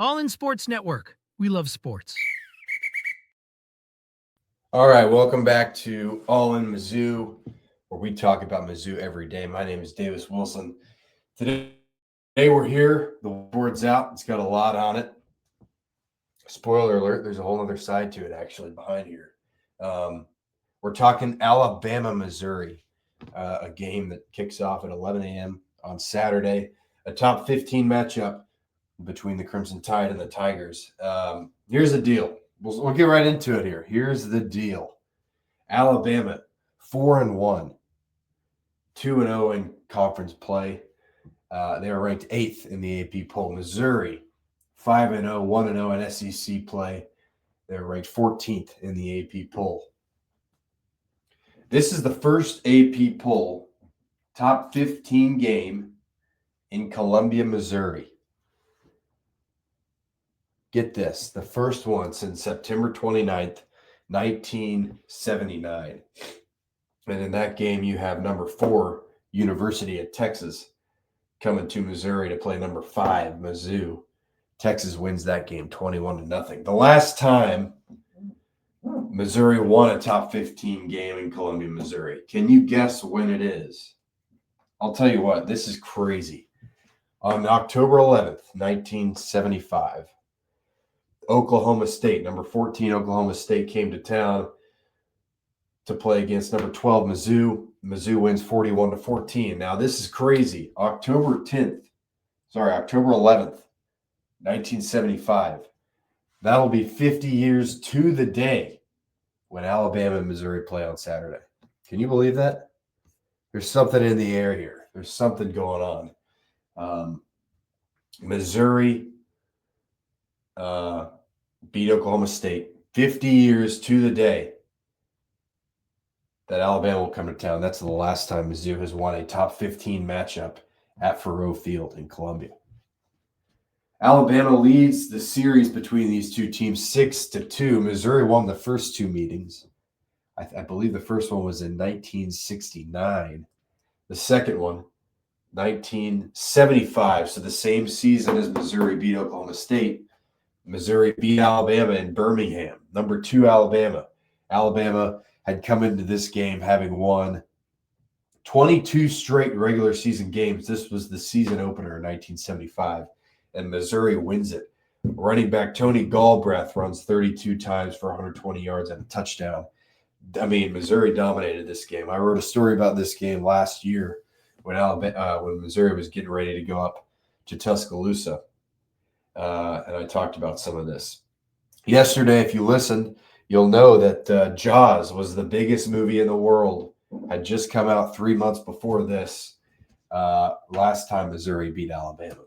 All In Sports Network. We love sports. All right, welcome back to All In Mizzou, where we talk about Mizzou every day. My name is Davis Wilson. Today we're here. The board's out. It's got a lot on it. Spoiler alert, there's a whole other side to it actually behind here. We're talking Alabama, Missouri, a game that kicks off at 11 a.m. on Saturday, a top 15 matchup between the Crimson Tide and the Tigers. Here's the deal. We'll get right into it here. Here's the deal. Alabama, 4-1, 2-0 in conference play. They are ranked 8th in the AP poll. Missouri, 5-0, 1-0 in SEC play. They're ranked 14th in the AP poll. This is the first AP poll top 15 game in Columbia, Missouri. Get this, the first one since September 29th, 1979. And in that game, you have number 4, University of Texas, coming to Missouri to play number 5, Mizzou. Texas wins that game 21-0. The last time Missouri won a top 15 game in Columbia, Missouri. Can you guess when it is? I'll tell you what, this is crazy. On October 11th, 1975, Oklahoma State, number 14 Oklahoma State came to town to play against number 12 Mizzou. Mizzou wins 41-14. Now this is crazy. October 11th, 1975. That'll be 50 years to the day when Alabama and Missouri play on Saturday. Can you believe that? There's something in the air here. There's something going on. Missouri beat Oklahoma State 50 years to the day that Alabama will come to town. That's the last time Mizzou has won a top 15 matchup at Faurot Field in Columbia. Alabama leads the series between these two teams 6-2. Missouri won the first two meetings. I believe the first one was in 1969. The second one, 1975. So the same season as Missouri beat Oklahoma State, Missouri beat Alabama in Birmingham. Number 2, Alabama. Alabama had come into this game having won 22 straight regular season games. This was the season opener in 1975, and Missouri wins it. Running back Tony Galbraith runs 32 times for 120 yards and a touchdown. I mean, Missouri dominated this game. I wrote a story about this game last year when Missouri was getting ready to go up to Tuscaloosa, and I talked about some of this. Yesterday, if you listened, you'll know that Jaws was the biggest movie in the world. Had just come out 3 months before this, last time Missouri beat Alabama.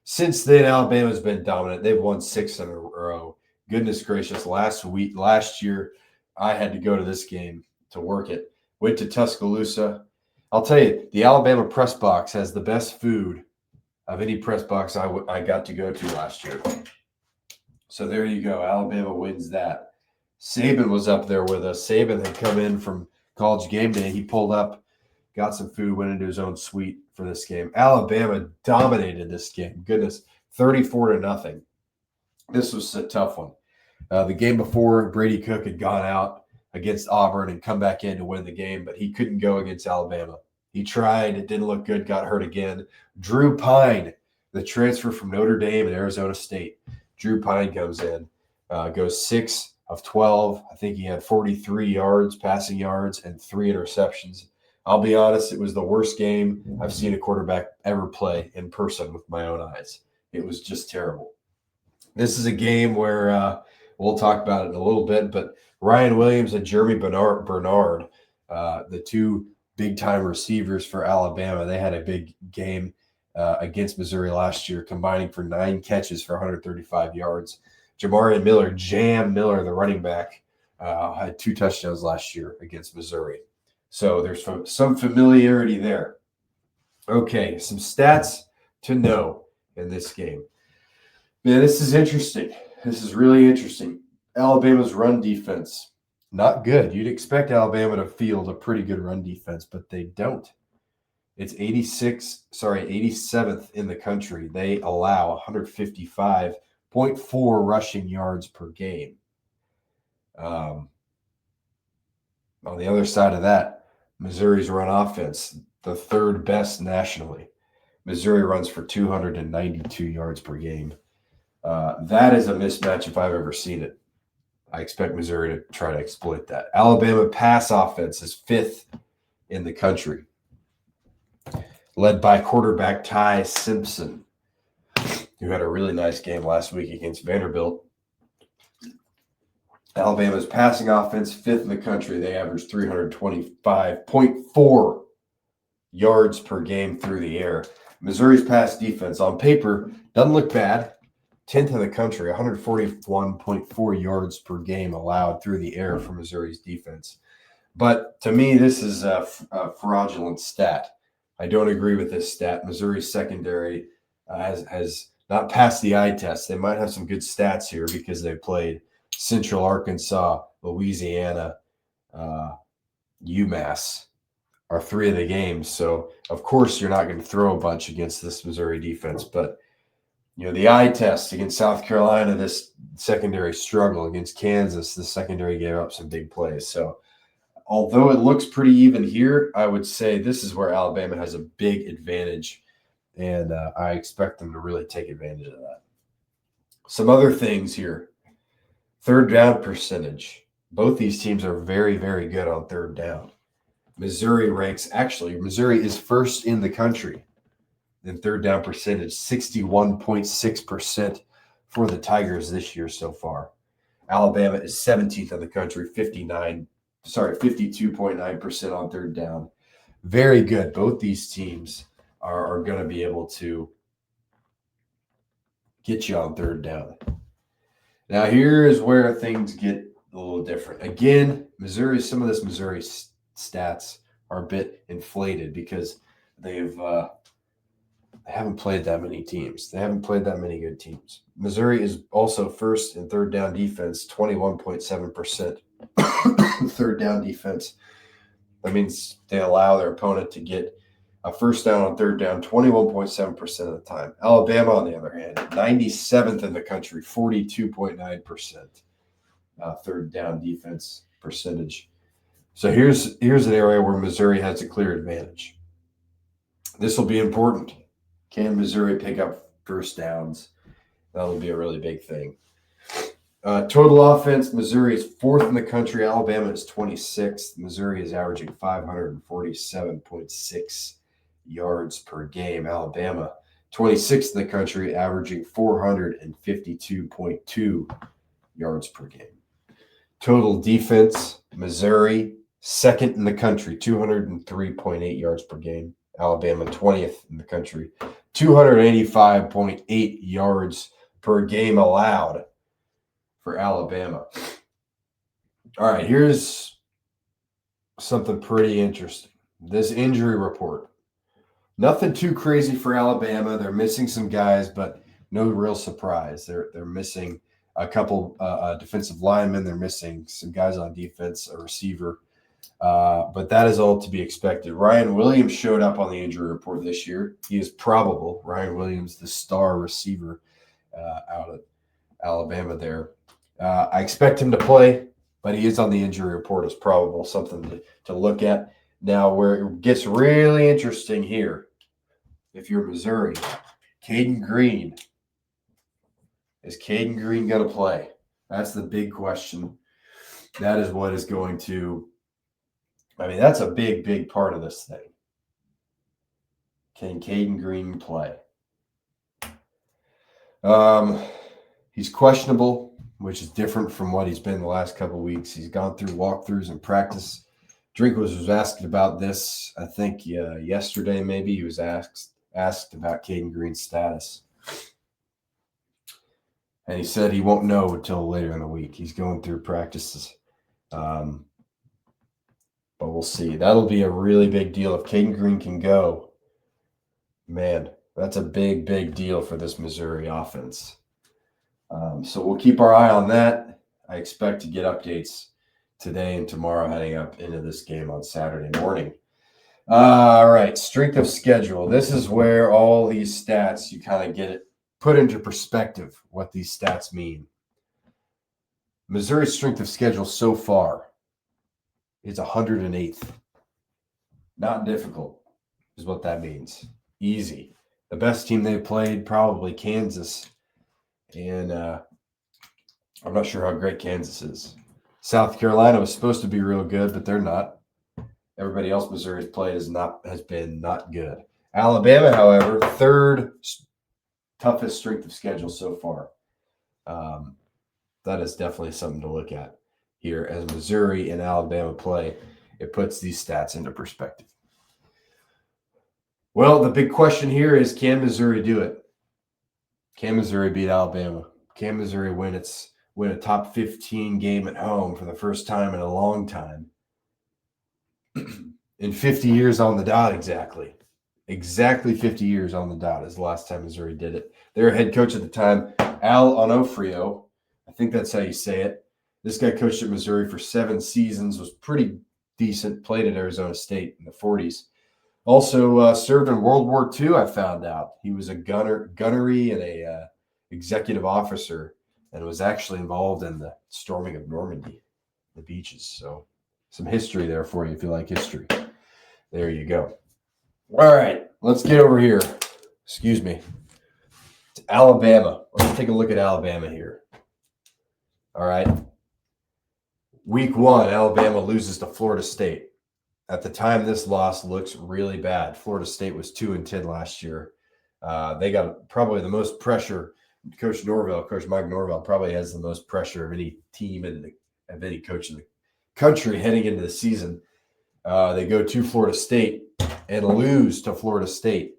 Since then, Alabama's been dominant. They've won 6 in a row. Goodness gracious, last year, I had to go to this game to work it. Went to Tuscaloosa. I'll tell you, the Alabama press box has the best food of any press box I got to go to last year. So there you go. Alabama wins that. Saban was up there with us. Saban had come in from College Game Day. He pulled up, got some food, went into his own suite for this game. Alabama dominated this game. Goodness, 34-0. This was a tough one. The game before, Brady Cook had gone out against Auburn and come back in to win the game, but he couldn't go against Alabama. He tried. It didn't look good, got hurt again. Drew Pine, the transfer from Notre Dame and Arizona State. Drew Pine comes in, goes 6 of 12. I think he had 43 yards, passing yards, and 3 interceptions. I'll be honest, it was the worst game I've seen a quarterback ever play in person with my own eyes. It was just terrible. This is a game where we'll talk about it in a little bit, but Ryan Williams and Jeremy Bernard, the two big-time receivers for Alabama, they had a big game against Missouri last year, combining for 9 catches for 135 yards. Jamarian Miller, Jam Miller, the running back, had 2 touchdowns last year against Missouri. So there's some familiarity there. Okay, some stats to know in this game. Man, this is interesting. This is really interesting. Alabama's run defense, not good. You'd expect Alabama to field a pretty good run defense, but they don't. It's 87th in the country. They allow 155 0.4 rushing yards per game. On the other side of that, Missouri's run offense, the third best nationally. Missouri runs for 292 yards per game. That is a mismatch if I've ever seen it. I expect Missouri to try to exploit that. Alabama pass offense is 5th in the country, led by quarterback Ty Simpson, who had a really nice game last week against Vanderbilt. Alabama's passing offense, 5th in the country. They average 325.4 yards per game through the air. Missouri's pass defense on paper doesn't look bad. 10th in the country, 141.4 yards per game allowed through the air for Missouri's defense. But to me, this is a fraudulent stat. I don't agree with this stat. Missouri's secondary has not passed the eye test. They might have some good stats here because they played Central Arkansas, Louisiana, UMass are 3 of the games. So, of course, you're not going to throw a bunch against this Missouri defense. But, the eye test against South Carolina, this secondary struggle. Against Kansas, the secondary gave up some big plays. So, although it looks pretty even here, I would say this is where Alabama has a big advantage, and I expect them to really take advantage of that. Some other things here. Third down percentage. Both these teams are very, very good on third down. Missouri is 1st in the country in third down percentage, 61.6% for the Tigers this year so far. Alabama is 17th in the country, 52.9% on third down. Very good. Both these teams are going to be able to get you on third down. Now, here is where things get a little different. Again, some of this Missouri stats are a bit inflated because they haven't played that many teams. They haven't played that many good teams. Missouri is also 1st in third down defense, 21.7% third down defense. That means they allow their opponent to get a first down on third down 21.7% of the time. Alabama, on the other hand, 97th in the country, 42.9% third down defense percentage. So here's an area where Missouri has a clear advantage. This will be important. Can Missouri pick up first downs? That'll be a really big thing. Total offense, Missouri is 4th in the country. Alabama is 26th. Missouri is averaging 547.6 yards per game. Alabama, 26th in the country, averaging 452.2 yards per game. Total defense, Missouri, 2nd in the country, 203.8 yards per game. Alabama, 20th in the country, 285.8 yards per game allowed for Alabama. All right, here's something pretty interesting. This injury report. Nothing too crazy for Alabama. They're missing some guys, but no real surprise. They're missing a couple defensive linemen. They're missing some guys on defense, a receiver. But that is all to be expected. Ryan Williams showed up on the injury report this year. He is probable. Ryan Williams, the star receiver out of Alabama there. I expect him to play, but he is on the injury report as probable, something to look at. Now, where it gets really interesting here, if you're Missouri, Caden Green. Is Caden Green going to play? That's the big question. That is what is going to – that's a big, big part of this thing. Can Caden Green play? He's questionable, which is different from what he's been the last couple of weeks. He's gone through walkthroughs and practice. Drinkwas was asked about this, I think, yesterday maybe. He was asked about Caden Green's status. And he said he won't know until later in the week. He's going through practices. But we'll see. That'll be a really big deal. If Caden Green can go, man, that's a big, big deal for this Missouri offense. So we'll keep our eye on that. I expect to get updates today and tomorrow heading up into this game on Saturday morning. All right, strength of schedule. This is where all these stats, you kind of get it put into perspective what these stats mean. Missouri's strength of schedule so far is 108th. Not difficult is what that means. Easy. The best team they played, probably Kansas. And I'm not sure how great Kansas is. South Carolina was supposed to be real good, but they're not. Everybody else Missouri's played has been not good. Alabama, however, third toughest strength of schedule so far. That is definitely something to look at here as Missouri and Alabama play. It puts these stats into perspective. Well, the big question here is, can Missouri do it? Can Missouri beat Alabama? Can Missouri win a top 15 game at home for the first time in a long time? In 50 years on the dot, exactly. Exactly 50 years on the dot is the last time Missouri did it. Their head coach at the time, Al Onofrio, I think that's how you say it. This guy coached at Missouri for 7 seasons, was pretty decent, played at Arizona State in the 40s. Also served in World War II, I found out. He was a gunnery and a executive officer, and was actually involved in the storming of Normandy, the beaches. So some history there for you if you like history. There you go. All right, let's get over here. Excuse me. To Alabama. Let's take a look at Alabama here. All right. Week 1, Alabama loses to Florida State. At the time, this loss looks really bad. Florida State was 2-10 last year. They got probably the most pressure. Coach Mike Norvell probably has the most pressure of any team of any coach in the country heading into the season. They go to Florida State and lose to Florida State.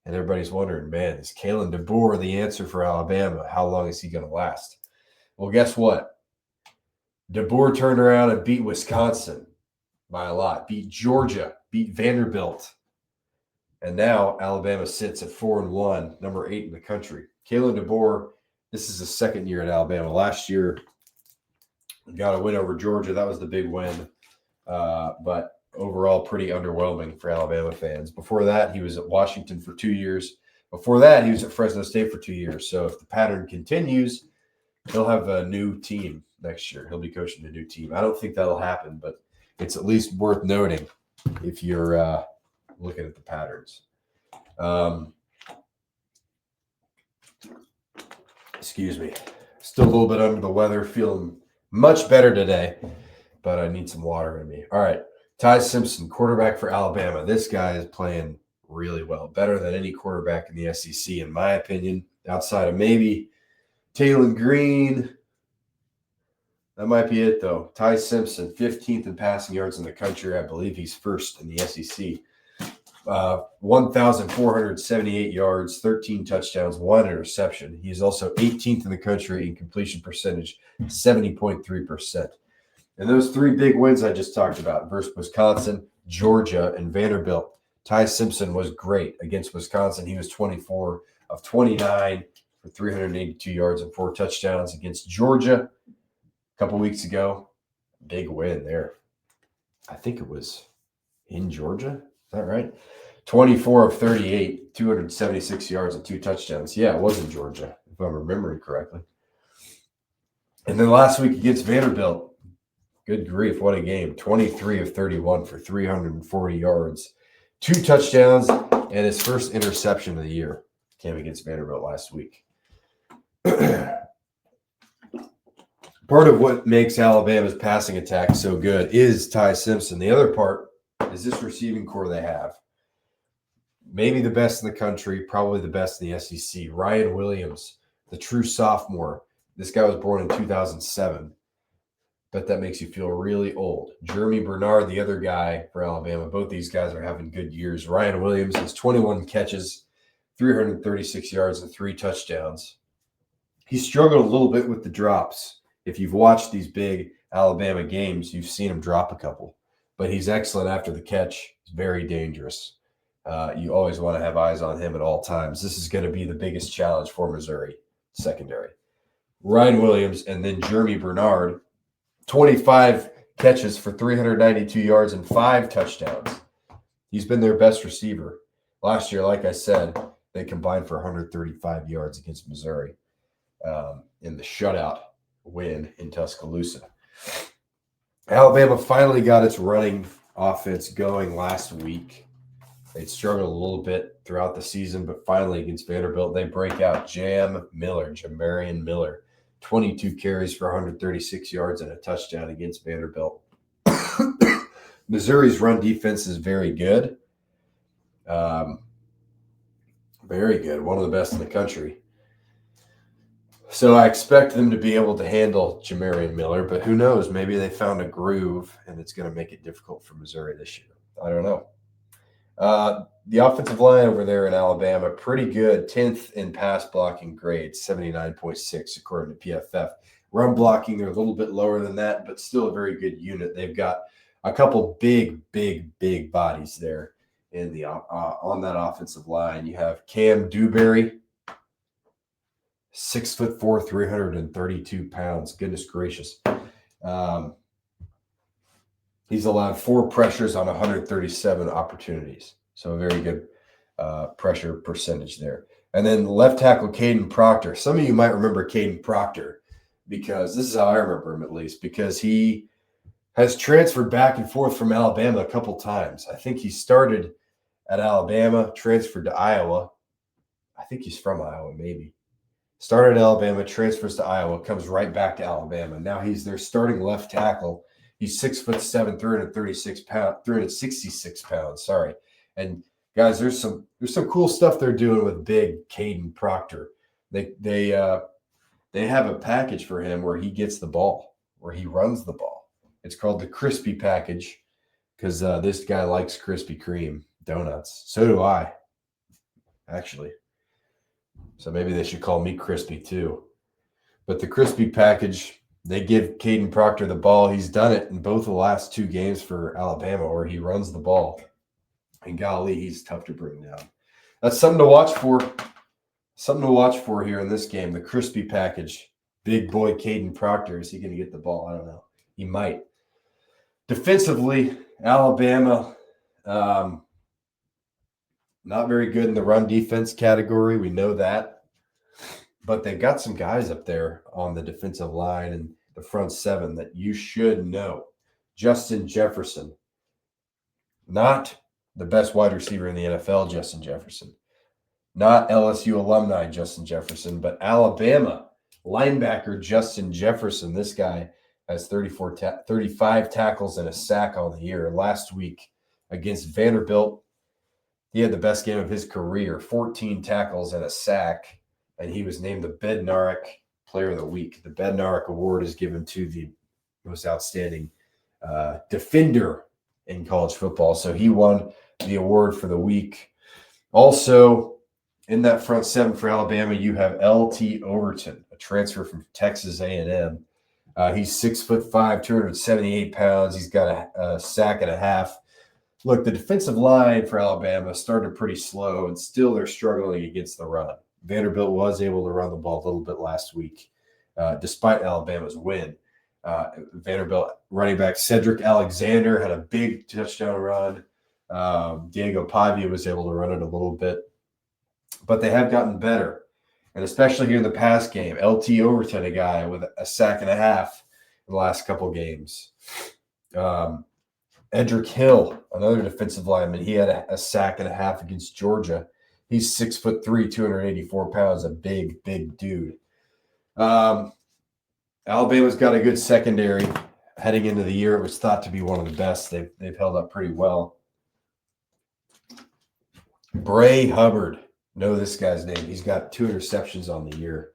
And everybody's wondering, man, is Kalen DeBoer the answer for Alabama? How long is he going to last? Well, guess what? DeBoer turned around and beat Wisconsin by a lot, beat Georgia, beat Vanderbilt. And now Alabama sits at 4-1, number 8 in the country. Kalen DeBoer, this is his second year at Alabama. Last year, got a win over Georgia. That was the big win. But overall, pretty underwhelming for Alabama fans. Before that, he was at Washington for 2 years. Before that, he was at Fresno State for 2 years. So if the pattern continues, he'll have a new team next year. He'll be coaching a new team. I don't think that'll happen, but it's at least worth noting if you're looking at the patterns. Excuse me. Still a little bit under the weather. Feeling much better today, but I need some water in me. All right. Ty Simpson, quarterback for Alabama. This guy is playing really well. Better than any quarterback in the SEC, in my opinion, outside of maybe Taylor Green. That might be it, though. Ty Simpson, 15th in passing yards in the country. I believe he's first in the SEC. 1,478 yards, 13 touchdowns, 1 interception. He's also 18th in the country in completion percentage, 70.3%. And those 3 big wins I just talked about versus Wisconsin, Georgia, and Vanderbilt. Ty Simpson was great against Wisconsin. He was 24 of 29 for 382 yards and 4 touchdowns. Against Georgia a couple weeks ago, big win there. I think it was in Georgia. Is that right? 24 of 38, 276 yards and 2 touchdowns. Yeah, it was in Georgia, if I'm remembering correctly. And then last week against Vanderbilt, good grief, what a game. 23 of 31 for 340 yards, 2 touchdowns, and his first interception of the year came against Vanderbilt last week. Part of what makes Alabama's passing attack so good is Ty Simpson. The other part is this receiving core they have. Maybe the best in the country, probably the best in the SEC. Ryan Williams, the true sophomore. This guy was born in 2007. Bet that makes you feel really old. Jeremy Bernard, the other guy for Alabama. Both these guys are having good years. Ryan Williams has 21 catches, 336 yards, and 3 touchdowns. He struggled a little bit with the drops. If you've watched these big Alabama games, you've seen him drop a couple. But he's excellent after the catch. He's very dangerous. You always want to have eyes on him at all times. This is going to be the biggest challenge for Missouri secondary. Ryan Williams and then Jeremy Bernard, 25 catches for 392 yards and 5 touchdowns. He's been their best receiver. Last year, like I said, They combined for 135 yards against Missouri in the shutout win in Tuscaloosa. Alabama finally got its running offense going last week. They'd struggled a little bit throughout the season, but finally against Vanderbilt, they break out Jamarian Miller, 22 carries for 136 yards and a touchdown against Vanderbilt. Missouri's run defense is very good. Very good. One of the best in the country. So I expect them to be able to handle Jamarian Miller, but who knows? Maybe they found a groove and it's going to make it difficult for Missouri this year. I don't know. The offensive line over there in Alabama, pretty good. 10th in pass blocking grade, 79.6 according to PFF. Run blocking, they're a little bit lower than that, but still a very good unit. They've got a couple big bodies there in the on that offensive line. You have Cam Dewberry, 6'4", 332 pounds. Goodness gracious. He's allowed 4 pressures on 137 opportunities. So a very good pressure percentage there. And then left tackle Caden Proctor. Some of you might remember Caden Proctor because this is how I remember him, at least, because he has transferred back and forth from Alabama a couple times. I think he started at Alabama, transferred to Iowa. I think he's from Iowa, maybe. Started at Alabama, transfers to Iowa, comes right back to Alabama. Now he's their starting left tackle. He's 6'7", 366 pounds. Sorry. And guys, there's some cool stuff they're doing with big Caden Proctor. They have a package for him where he gets the ball, where he runs the ball. It's called the Crispy Package because this guy likes Krispy Kreme donuts. So do I, actually. So maybe they should call me Crispy too. But the Crispy Package, they give Caden Proctor the ball. He's done it in both the last 2 games for Alabama where he runs the ball. And golly, he's tough to bring down. That's something to watch for. Something to watch for here in this game, the Crispy Package. Big boy Caden Proctor, is he going to get the ball? I don't know. He might. Defensively, Alabama, not very good in the run defense category. We know that. But they've got some guys up there on the defensive line and the front 7 that you should know. Justin Jefferson, not the best wide receiver in the NFL, Justin Jefferson. Not LSU alumni Justin Jefferson, but Alabama linebacker Justin Jefferson. This guy has 35 tackles and a sack on the year. Last week against Vanderbilt, he had the best game of his career, 14 tackles and a sack, and he was named the Bednarik Player of the Week. The Bednarik Award is given to the most outstanding defender in college football. So he won the award for the week. Also, in that front 7 for Alabama, you have L.T. Overton, a transfer from Texas A&M. He's 6'5", 278 pounds. He's got a sack and a half. Look, the defensive line for Alabama started pretty slow, and still they're struggling against the run. Vanderbilt was able to run the ball a little bit last week, despite Alabama's win. Vanderbilt running back Cedric Alexander had a big touchdown run. Diego Pavia was able to run it a little bit. But they have gotten better. And especially here in the pass game, L.T. Overton, a guy with a sack and a half in the last couple games. Edric Hill, another defensive lineman, he had a sack and a half against Georgia. He's 6'3", 284 pounds, a big dude. Alabama's got a good secondary. Heading into the year, it was thought to be one of the best. They've held up pretty well. Bray Hubbard. Know this guy's name. He's got 2 interceptions on the year.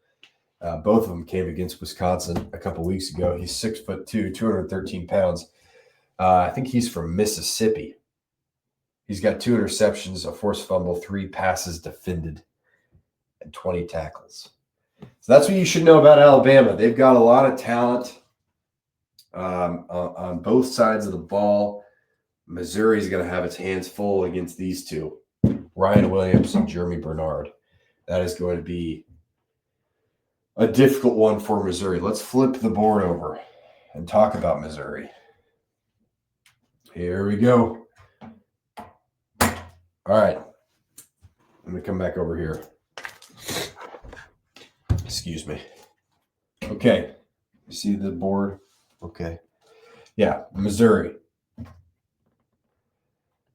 Both of them came against Wisconsin a couple weeks ago. He's 6'2", 213 pounds. I think he's from Mississippi. He's got 2 interceptions, a forced fumble, 3 passes defended, and 20 tackles. So that's what you should know about Alabama. They've got a lot of talent on both sides of the ball. Missouri's going to have its hands full against these 2. Ryan Williams and Jeremy Bernard. That is going to be a difficult one for Missouri. Let's flip the board over and talk about Missouri. Here we go. All right. Let me come back over here. Excuse me. Okay. You see the board? Okay. Yeah, Missouri.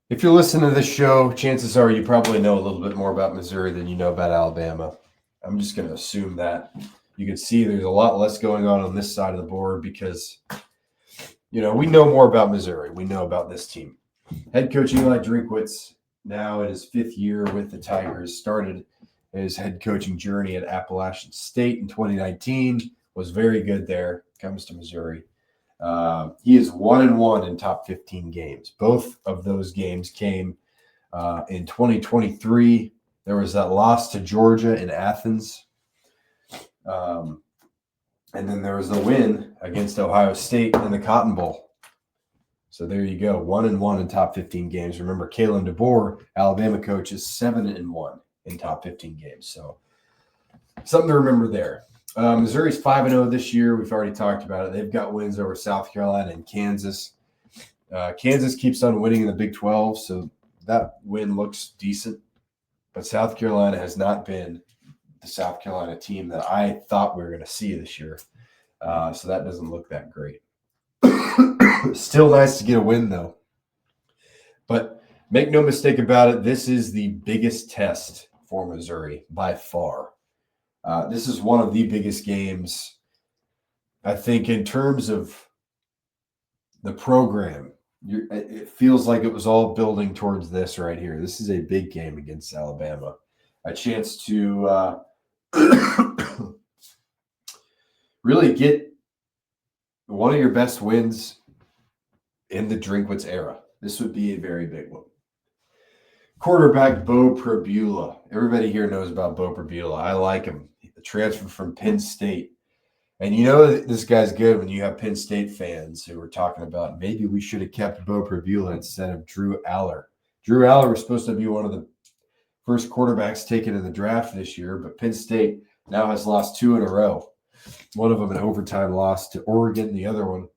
If you're listening to this show, chances are you probably know a little bit more about Missouri than you know about Alabama. I'm just going to assume that. You can see there's a lot less going on this side of the board because, we know more about Missouri. We know about this team. Head coach Eli Drinkwitz, now in his 5th year with the Tigers, started his head coaching journey at Appalachian State in 2019, was very good there, comes to Missouri. He is 1-1 in top 15 games. Both of those games came in 2023. There was that loss to Georgia in Athens. And then there was the win against Ohio State in the Cotton Bowl. So there you go, 1-1 in top 15 games. Remember, Kalen DeBoer, Alabama coach, is 7-1 in top 15 games. So something to remember there. Missouri's 5-0 this year. We've already talked about it. They've got wins over South Carolina and Kansas. Kansas keeps on winning in the Big 12, so that win looks decent. But South Carolina has not been the South Carolina team that I thought we were going to see this year. So that doesn't look that great. Still nice to get a win, though. But make no mistake about it, this is the biggest test for Missouri by far. This is one of the biggest games, I think, in terms of the program. It feels like it was all building towards this right here. This is a big game against Alabama. A chance to really get one of your best wins in the Drinkwitz era. This would be a very big one. Quarterback Bo Prabula. Everybody here knows about Bo Prabula. I like him. The transfer from Penn State. And you know that this guy's good when you have Penn State fans who are talking about maybe we should have kept Bo Prabula instead of Drew Aller. Drew Aller was supposed to be one of the first quarterbacks taken in the draft this year, but Penn State now has lost 2 in a row. One of them an overtime loss to Oregon. The other one,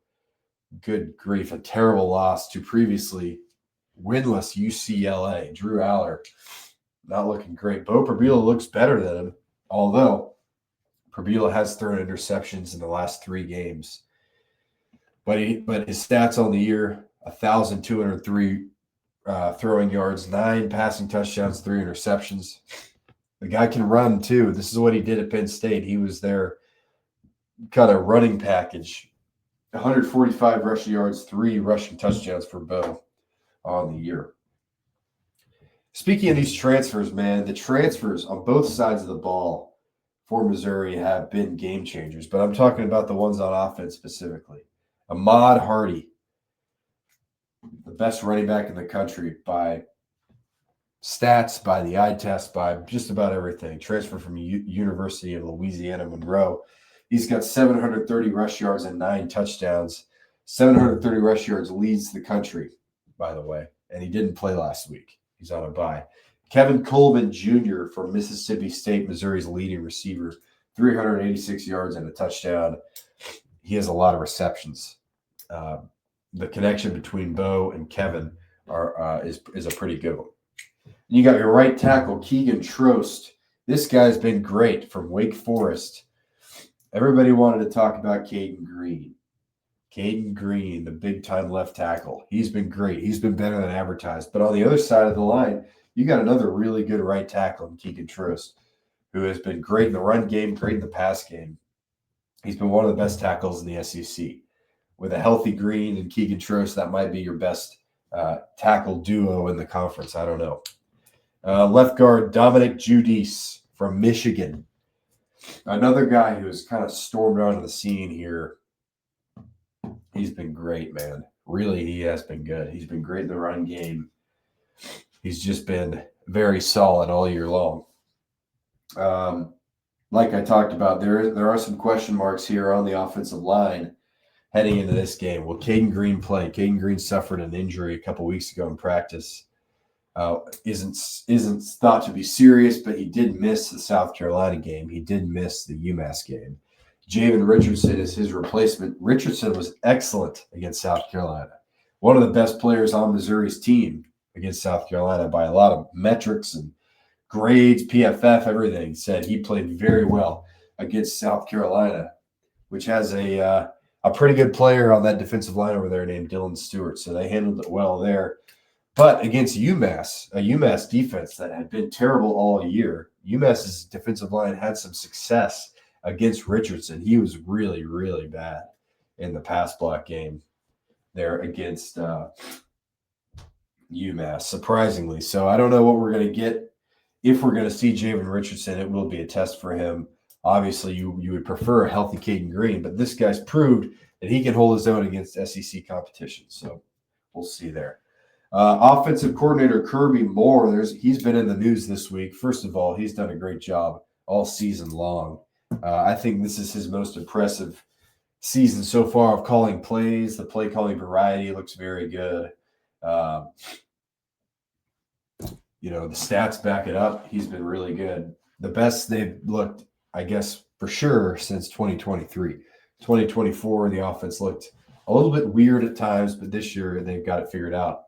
good grief, a terrible loss to previously winless UCLA. Drew Aller, not looking great. Bo Prabula looks better than him, although Prabula has thrown interceptions in the last 3 games. But his stats on the year, 1,203 throwing yards, 9 passing touchdowns, 3 interceptions. The guy can run too. This is what he did at Penn State. He was their kind of running package. 145 rushing yards, 3 rushing touchdowns for Bo on the year. Speaking of these transfers, man, the transfers on both sides of the ball for Missouri have been game changers, but I'm talking about the ones on offense specifically. Ahmad Hardy, the best running back in the country by stats, by the eye test, by just about everything. Transfer from University of Louisiana Monroe. He's got 730 rush yards and 9 touchdowns. 730 rush yards leads the country, by the way, and he didn't play last week. He's on a bye. Kevin Coleman Jr. from Mississippi State, Missouri's leading receiver, 386 yards and a touchdown. He has a lot of receptions. The connection between Bo and Kevin is a pretty good one. And you got your right tackle, Keegan Trost. This guy's been great from Wake Forest. Everybody wanted to talk about Caden Green. Caden Green, the big-time left tackle. He's been great. He's been better than advertised. But on the other side of the line, you got another really good right tackle in Keegan Trost, who has been great in the run game, great in the pass game. He's been one of the best tackles in the SEC. With a healthy Green and Keegan Trost, that might be your best tackle duo in the conference. I don't know. Left guard, Dominic Giudice from Michigan. Another guy who has kind of stormed onto the scene here. He's been great, man. Really, he has been good. He's been great in the run game. He's just been very solid all year long. Like I talked about, there are some question marks here on the offensive line heading into this game. Will Caden Green play? Caden Green suffered an injury a couple weeks ago in practice. Isn't thought to be serious, but he did miss the South Carolina game. He did miss the UMass game. Javen Richardson is his replacement. Richardson was excellent against South Carolina. One of the best players on Missouri's team against South Carolina by a lot of metrics and grades, PFF, everything said he played very well against South Carolina, which has a pretty good player on that defensive line over there named Dylan Stewart. So they handled it well there. But against UMass, a UMass defense that had been terrible all year, UMass's defensive line had some success against Richardson. He was really, really bad in the pass block game there against UMass, surprisingly. So I don't know what we're going to get. If we're going to see Javen Richardson, it will be a test for him. Obviously, you would prefer a healthy Caden Green, but this guy's proved that he can hold his own against SEC competition. So we'll see there. Offensive coordinator Kirby Moore, he's been in the news this week. First of all, he's done a great job all season long. I think this is his most impressive season so far of calling plays. The play calling variety looks very good. The stats back it up. He's been really good. The best they've looked, I guess, for sure since 2023. 2024, the offense looked a little bit weird at times, but this year they've got it figured out.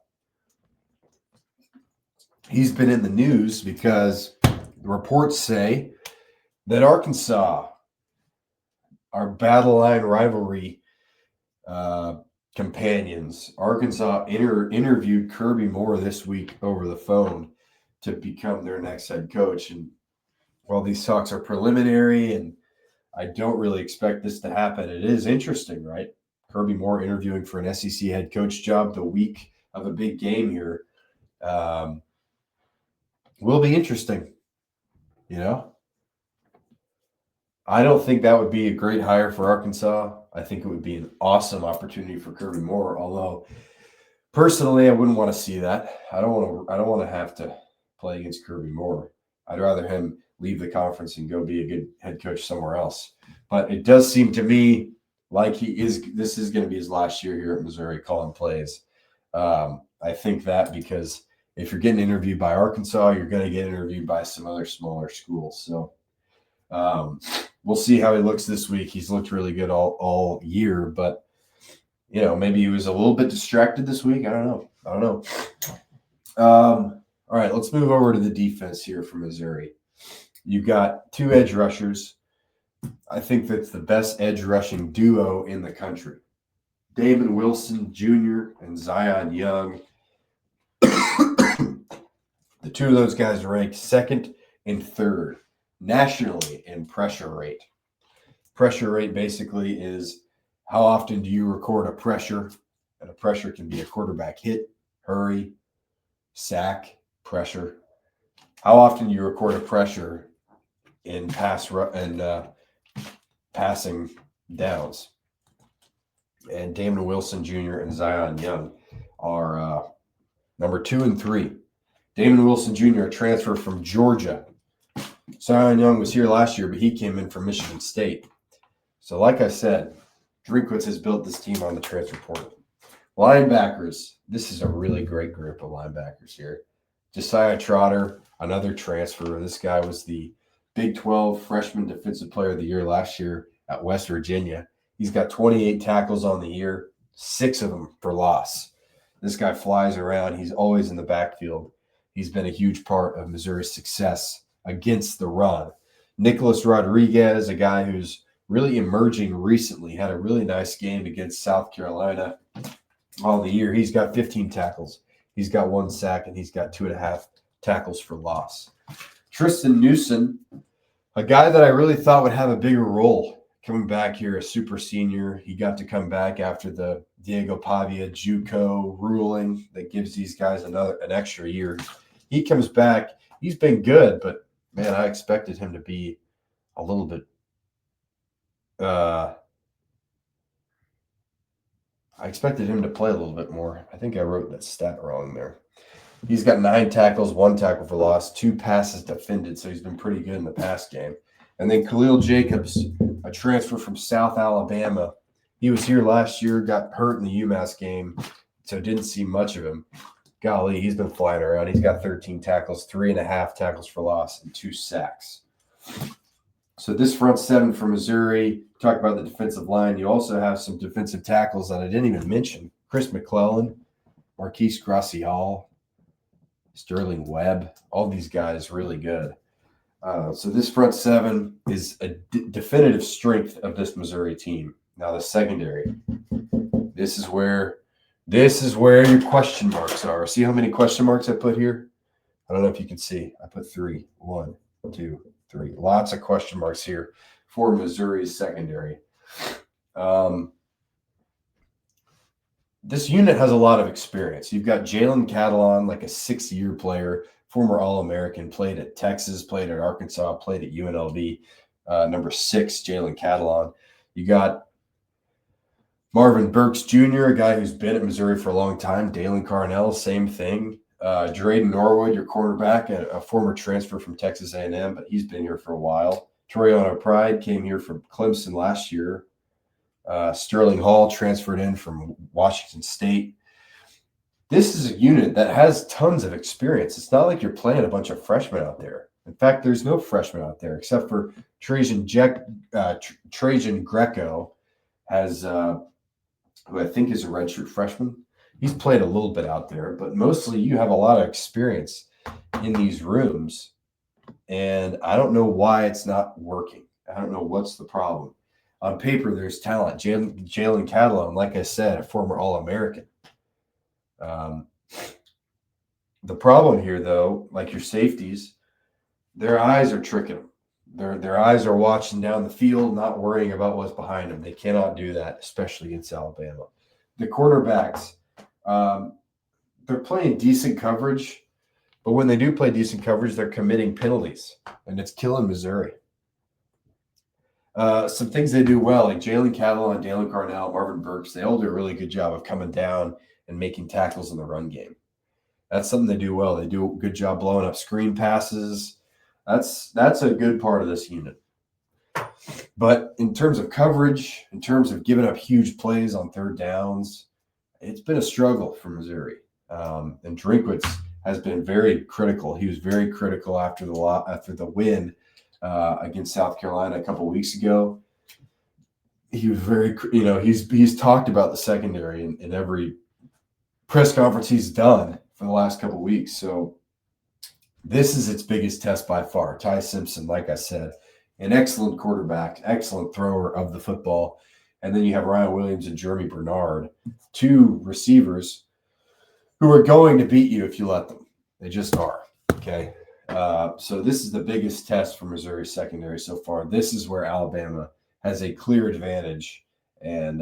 He's been in the news because reports say that Arkansas, our battle line rivalry companions, Arkansas interviewed Kirby Moore this week over the phone to become their next head coach. And while these talks are preliminary and I don't really expect this to happen, it is interesting, right? Kirby Moore interviewing for an SEC head coach job the week of a big game here. Will be interesting, I don't think that would be a great hire for Arkansas. I think it would be an awesome opportunity for Kirby Moore, although personally I wouldn't want to see that. I don't want to have to play against Kirby Moore. I'd rather him leave the conference and go be a good head coach somewhere else. But it does seem to me like this is going to be his last year here at Missouri calling plays. I think that because if you're getting interviewed by Arkansas, you're going to get interviewed by some other smaller schools. So we'll see how he looks this week. He's looked really good all year, but maybe he was a little bit distracted this week. I don't know. All right, let's move over to the defense here for Missouri. You've got two edge rushers. I think that's the best edge rushing duo in the country. Damon Wilson Jr. and Zion Young. The two of those guys are ranked second and third nationally in pressure rate. Pressure rate basically is how often do you record a pressure, and a pressure can be a quarterback hit, hurry, sack, pressure. How often you record a pressure in passing downs. And Damon Wilson Jr. and Zion Young are number 2 and 3. Damon Wilson Jr., a transfer from Georgia. Zion Young was here last year, but he came in from Michigan State. So like I said, Drinkwitz has built this team on the transfer portal. Linebackers, this is a really great group of linebackers here. Josiah Trotter, another transfer. This guy was the Big 12 Freshman Defensive Player of the Year last year at West Virginia. He's got 28 tackles on the year, 6 of them for loss. This guy flies around. He's always in the backfield. He's been a huge part of Missouri's success against the run. Nicholas Rodriguez, a guy who's really emerging recently, had a really nice game against South Carolina all the year. He's got 15 tackles. He's got 1 sack, and he's got 2.5 tackles for loss. Tristan Newsom, a guy that I really thought would have a bigger role coming back here, a super senior. He got to come back after the Diego Pavia JUCO ruling that gives these guys an extra year. He comes back. He's been good, but, man, I expected him to be a little bit I expected him to play a little bit more. I think I wrote that stat wrong there. He's got 9 tackles, 1 tackle for loss, 2 passes defended, so he's been pretty good in the pass game. And then Khalil Jacobs, a transfer from South Alabama. He was here last year, got hurt in the UMass game, so didn't see much of him. Golly, he's been flying around. He's got 13 tackles, 3.5 tackles for loss, and 2 sacks. So this front seven for Missouri, talk about the defensive line. You also have some defensive tackles that I didn't even mention. Chris McClellan, Marquise Gracial, Sterling Webb, all these guys really good. So this front seven is a definitive strength of this Missouri team. Now the secondary, this is where your question marks are. See how many question marks I put here? I don't know if you can see. I put 3. 1, 2, 3. Lots of question marks here for Missouri's secondary. This unit has a lot of experience. You've got Jalen Catalon, like a 6-year player, former All-American, played at Texas, played at Arkansas, played at UNLV. Number 6, Jalen Catalon. You got Marvin Burks Jr., a guy who's been at Missouri for a long time. Dalen Carnell, same thing. Drayden Norwood, your cornerback, a former transfer from Texas A&M, but he's been here for a while. Toriano Pride came here from Clemson last year. Sterling Hall transferred in from Washington State. This is a unit that has tons of experience. It's not like you're playing a bunch of freshmen out there. In fact, there's no freshmen out there except for Trajan Greco, who I think is a redshirt freshman. He's played a little bit out there, but mostly you have a lot of experience in these rooms, and I don't know why it's not working. I don't know what's the problem. On paper, there's talent. Jalen Catalon, like I said, a former All-American. The problem here, though, like your safeties, their eyes are tricking them. Their eyes are watching down the field, not worrying about what's behind them. They cannot do that, especially against Alabama. The quarterbacks, they're playing decent coverage, but when they do play decent coverage, they're committing penalties, and it's killing Missouri. Some things they do well, like Jalen Catalon, Dalen Carnell, Marvin Burks, they all do a really good job of coming down and making tackles in the run game. That's something they do well. They do a good job blowing up screen passes. That's a good part of this unit. But in terms of coverage, in terms of giving up huge plays on third downs, it's been a struggle for Missouri. And Drinkwitz has been very critical. He was very critical after the win against South Carolina a couple weeks ago. He was very, he's talked about the secondary in every press conference he's done for the last couple weeks. So this is its biggest test by far. Ty Simpson, like I said, an excellent quarterback, excellent thrower of the football. And then you have Ryan Williams and Jeremy Bernard, 2 receivers who are going to beat you if you let them. They just are, okay? So this is the biggest test for Missouri secondary so far. This is where Alabama has a clear advantage. And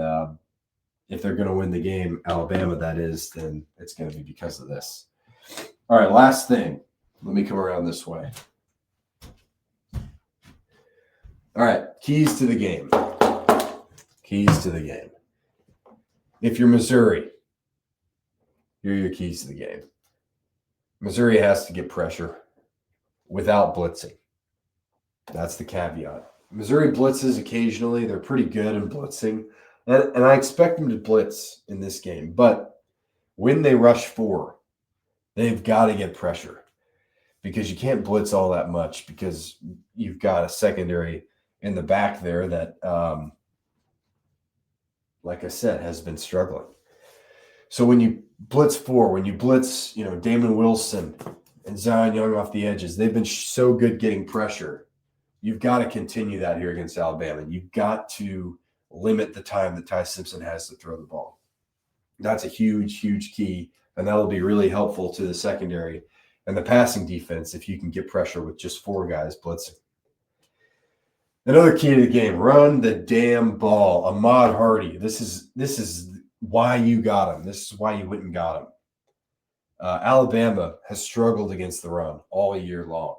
if they're going to win the game, Alabama, that is, then it's going to be because of this. All right, last thing. Let me come around this way. All right, keys to the game. Keys to the game. If you're Missouri, here are your keys to the game. Missouri has to get pressure without blitzing. That's the caveat. Missouri blitzes occasionally. They're pretty good in blitzing. And I expect them to blitz in this game. But when they rush 4, they've got to get pressure because you can't blitz all that much because you've got a secondary in the back there that, like I said, has been struggling. So when you blitz 4, when you blitz, Damon Wilson and Zion Young off the edges, they've been so good getting pressure. You've got to continue that here against Alabama. You've got to limit the time that Ty Simpson has to throw the ball. That's a huge, huge key, and that'll be really helpful to the secondary and the passing defense if you can get pressure with just 4 guys blitzing. Another key to the game, run the damn ball. Ahmad Hardy, this is why you got him. This is why you went and got him. Alabama has struggled against the run all year long.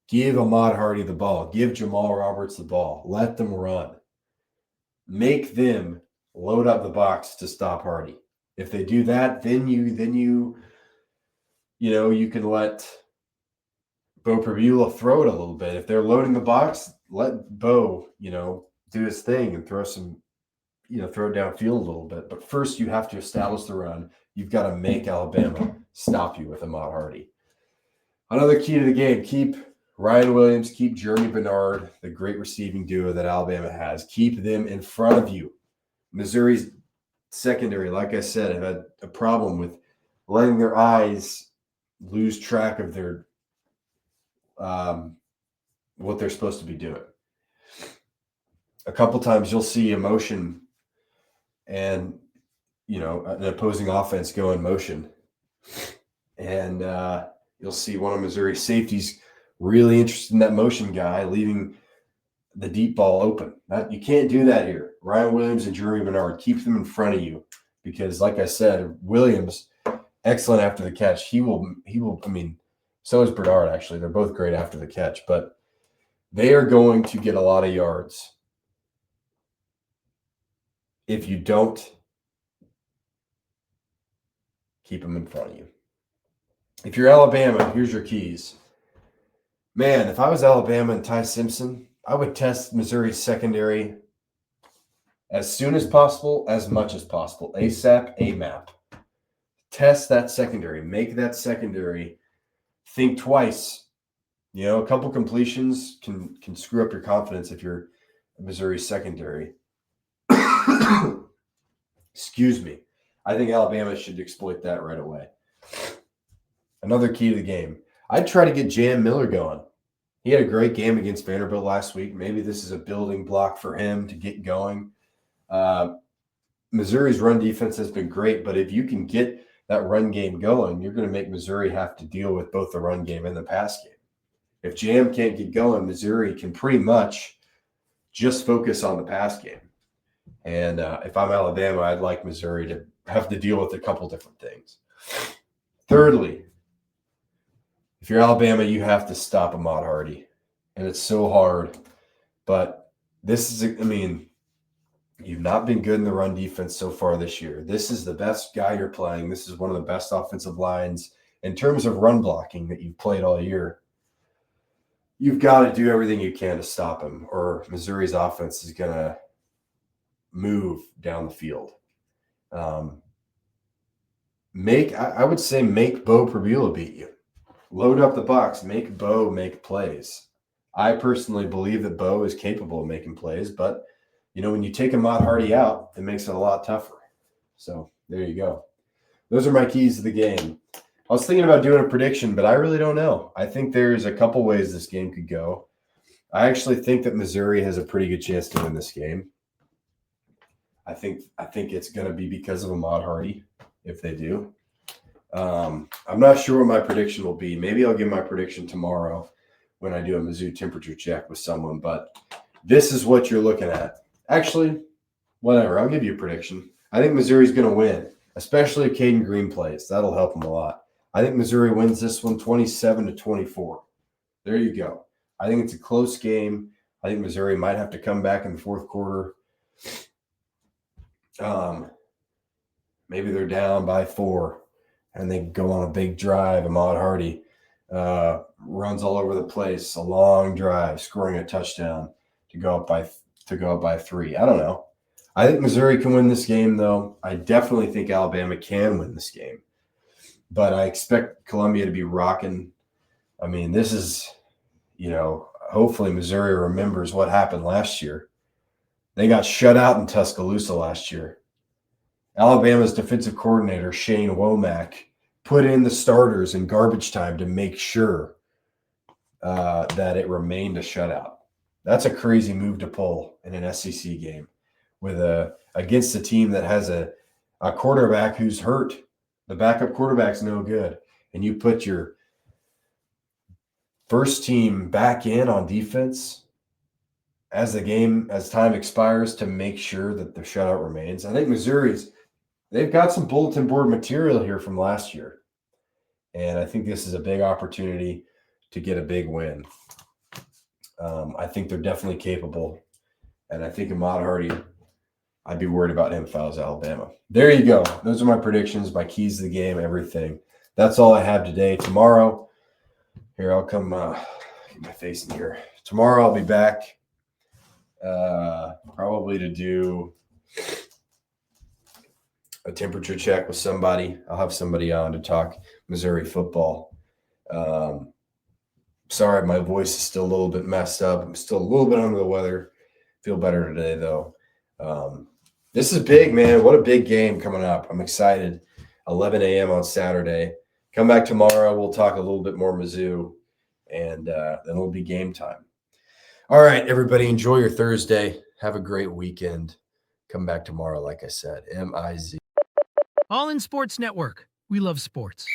Give Ahmad Hardy the ball. Give Jamal Roberts the ball. Let them run. Make them load up the box to stop Hardy. If they do that, then you can let Bo Prabula throw it a little bit. If they're loading the box, let Bo, do his thing and throw it downfield a little bit. But first, you have to establish the run. You've got to make Alabama stop you with Ahmad Hardy. Another key to the game, keep Ryan Williams, keep Jeremy Bernard, the great receiving duo that Alabama has. Keep them in front of you. Missouri's secondary, like I said, have had a problem with letting their eyes lose track of their what they're supposed to be doing. A couple times you'll see emotion and an opposing offense go in motion, and you'll see one of Missouri's safeties really interested in that motion guy, leaving the deep ball open. You can't do that here. Ryan Williams and Jeremy Bernard, keep them in front of you, because, like I said, Williams, excellent after the catch. He will. I mean, so is Bernard. Actually, they're both great after the catch, but they are going to get a lot of yards if you don't keep them in front of you. If you're Alabama, here's your keys. Man, if I was Alabama and Ty Simpson, I would test Missouri's secondary as soon as possible, as much as possible. ASAP, AMAP. Test that secondary. Make that secondary think twice. A couple completions can screw up your confidence if you're Missouri's secondary. Excuse me. I think Alabama should exploit that right away. Another key to the game. I'd try to get Jam Miller going. He had a great game against Vanderbilt last week. Maybe this is a building block for him to get going. Missouri's run defense has been great, but if you can get that run game going, you're going to make Missouri have to deal with both the run game and the pass game. If Jam can't get going, Missouri can pretty much just focus on the pass game. And if I'm Alabama, I'd like Missouri to have to deal with a couple different things. Thirdly, if you're Alabama, you have to stop Ahmad Hardy. And it's so hard. But this is, you've not been good in the run defense so far this year. This is the best guy you're playing. This is one of the best offensive lines in terms of run blocking that you've played all year. You've got to do everything you can to stop him, or Missouri's offense is going to move down the field. I would say make Bo Prabula beat you. Load up the box. Make Bo make plays. I personally believe that Bo is capable of making plays, but when you take Ahmad Hardy out, it makes it a lot tougher. So there you go. Those are my keys to the game. I was thinking about doing a prediction, but I really don't know. I think there's a couple ways this game could go. I actually think that Missouri has a pretty good chance to win this game. I think it's going to be because of Ahmad Hardy if they do. I'm not sure what my prediction will be. Maybe I'll give my prediction tomorrow when I do a Mizzou temperature check with someone, but this is what you're looking at. Actually, whatever. I'll give you a prediction. I think Missouri's going to win, especially if Caden Green plays. That'll help them a lot. I think Missouri wins this one 27-24. There you go. I think it's a close game. I think Missouri might have to come back in the fourth quarter. Maybe they're down by 4 and they go on a big drive. Ahmad Hardy runs all over the place, a long drive, scoring a touchdown to go up by 3. I don't know. I think Missouri can win this game, though. I definitely think Alabama can win this game. But I expect Columbia to be rocking. This is, hopefully Missouri remembers what happened last year. They got shut out in Tuscaloosa last year. Alabama's defensive coordinator, Shane Womack, put in the starters in garbage time to make sure that it remained a shutout. That's a crazy move to pull in an SEC game against a team that has a quarterback who's hurt. The backup quarterback's no good. And you put your first team back in on defense as time expires to make sure that the shutout remains. I think they've got some bulletin board material here from last year. And I think this is a big opportunity to get a big win. I think they're definitely capable. And I think Ahmad Hardy, I'd be worried about him if I was Alabama. There you go. Those are my predictions, my keys to the game, everything. That's all I have today. Tomorrow, here, I'll come get my face in here. Tomorrow I'll be back probably to do a temperature check with somebody. I'll have somebody on to talk Missouri football. Sorry, my voice is still a little bit messed up. I'm still a little bit under the weather. Feel better today, though. This is big, man. What a big game coming up. I'm excited. 11 a.m. on Saturday. Come back tomorrow. We'll talk a little bit more Mizzou, and then it'll be game time. All right, everybody, enjoy your Thursday. Have a great weekend. Come back tomorrow, like I said. MIZ. All in Sports Network. We love sports.